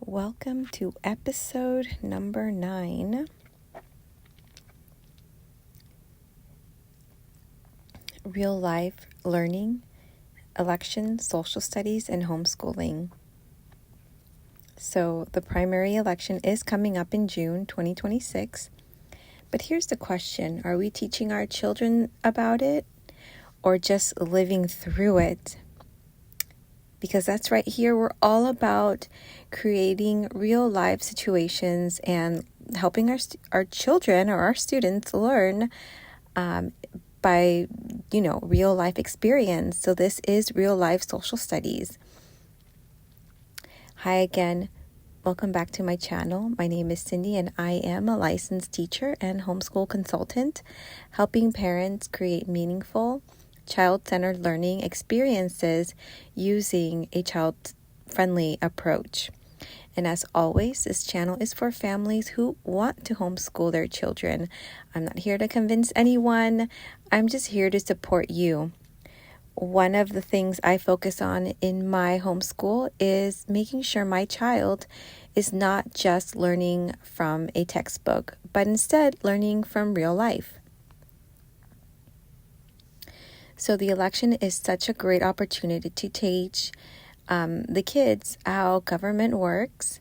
Welcome to episode number 9. Real life learning, elections, social studies, and homeschooling. So the primary election is coming up in June 2026. But here's the question. Are we teaching our children about it or just living through it? Because that's right here. We're all about creating real life situations and helping our children or our students learn by, real life experience. So this is real life social studies. Hi again. Welcome back to my channel. My name is Cindy and I am a licensed teacher and homeschool consultant, helping parents create meaningful, child-centered learning experiences using a child-friendly approach. And as always, this channel is for families who want to homeschool their children. I'm not here to convince anyone. I'm just here to support you. One of the things I focus on in my homeschool is making sure my child is not just learning from a textbook, but instead learning from real life. So the election is such a great opportunity to teach the kids how government works,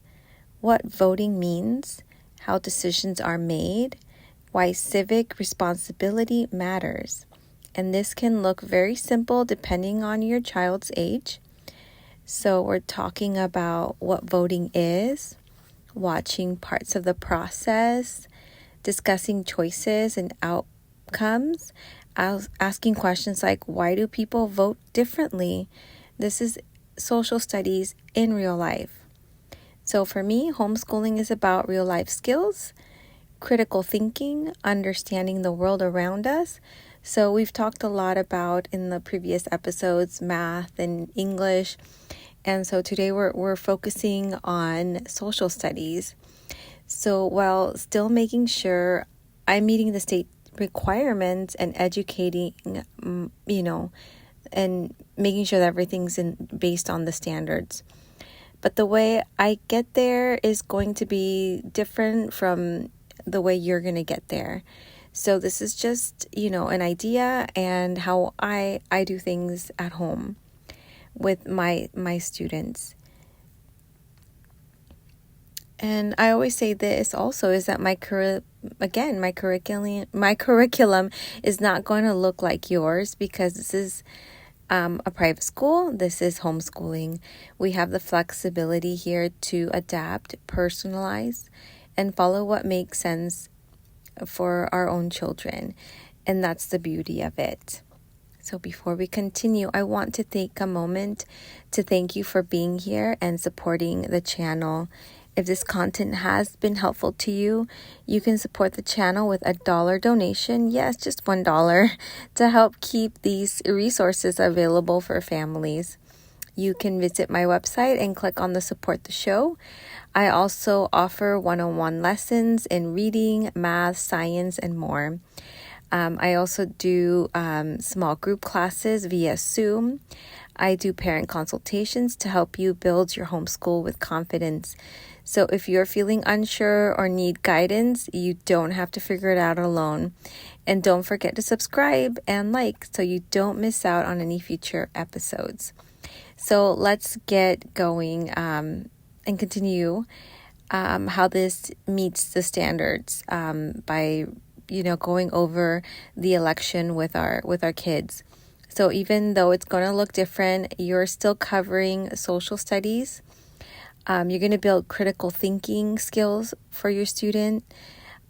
what voting means, how decisions are made, why civic responsibility matters. And this can look very simple depending on your child's age. So we're talking about what voting is, watching parts of the process, discussing choices and outcomes, asking questions like, why do people vote differently? This is social studies in real life. So for me, homeschooling is about real life skills, critical thinking, understanding the world around us. So we've talked a lot about in the previous episodes, math and English. And so today we're focusing on social studies. So while still making sure I'm meeting the state requirements and educating, and making sure that everything's based on the standards. But the way I get there is going to be different from the way you're going to get there. So this is just, an idea and how I do things at home with my students. And I always say this also is that my curriculum is not going to look like yours because this is a private school. This is homeschooling. We have the flexibility here to adapt, personalize, and follow what makes sense for our own children. And that's the beauty of it. So before we continue, I want to take a moment to thank you for being here and supporting the channel. If this content has been helpful to you, you can support the channel with $1 donation. Yes, just $1 to help keep these resources available for families. You can visit my website and click on the support the show. I also offer one-on-one lessons in reading, math, science, and more. I also do small group classes via Zoom. I do parent consultations to help you build your homeschool with confidence. So if you're feeling unsure or need guidance, you don't have to figure it out alone. And don't forget to subscribe and like so you don't miss out on any future episodes. So let's get going and continue how this meets the standards by going over the election with our kids. So even though it's going to look different, you're still covering social studies. You're going to build critical thinking skills for your student,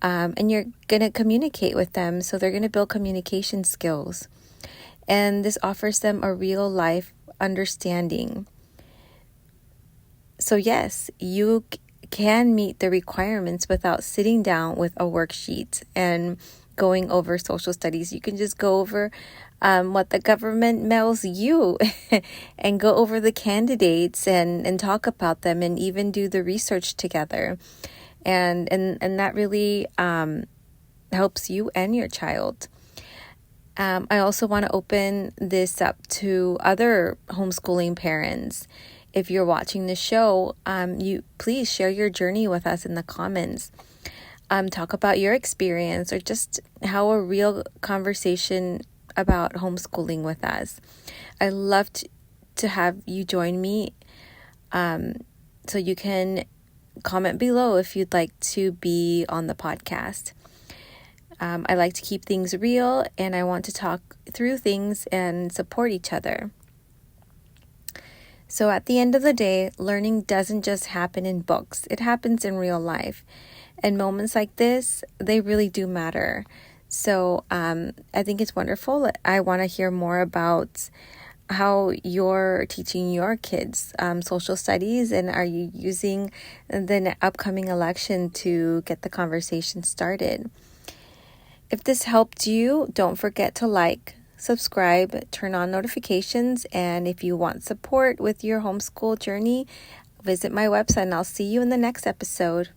and you're going to communicate with them. So they're going to build communication skills. And this offers them a real life understanding. So yes, you can meet the requirements without sitting down with a worksheet and going over social studies. You can just go over what the government mails you and go over the candidates and talk about them and even do the research together. And that really helps you and your child. I also want to open this up to other homeschooling parents. if you're watching the show, you please share your journey with us in the comments. Talk about your experience or just how a real conversation about homeschooling with us. I love to have you join me. So you can comment below if you'd like to be on the podcast. I like to keep things real, and I want to talk through things and support each other. So at the end of the day, learning doesn't just happen in books. It happens in real life. And moments like this, they really do matter. So I think it's wonderful. I want to hear more about how you're teaching your kids social studies, and are you using the upcoming election to get the conversation started. If this helped you, don't forget to like, subscribe, turn on notifications, and if you want support with your homeschool journey, visit my website, and I'll see you in the next episode.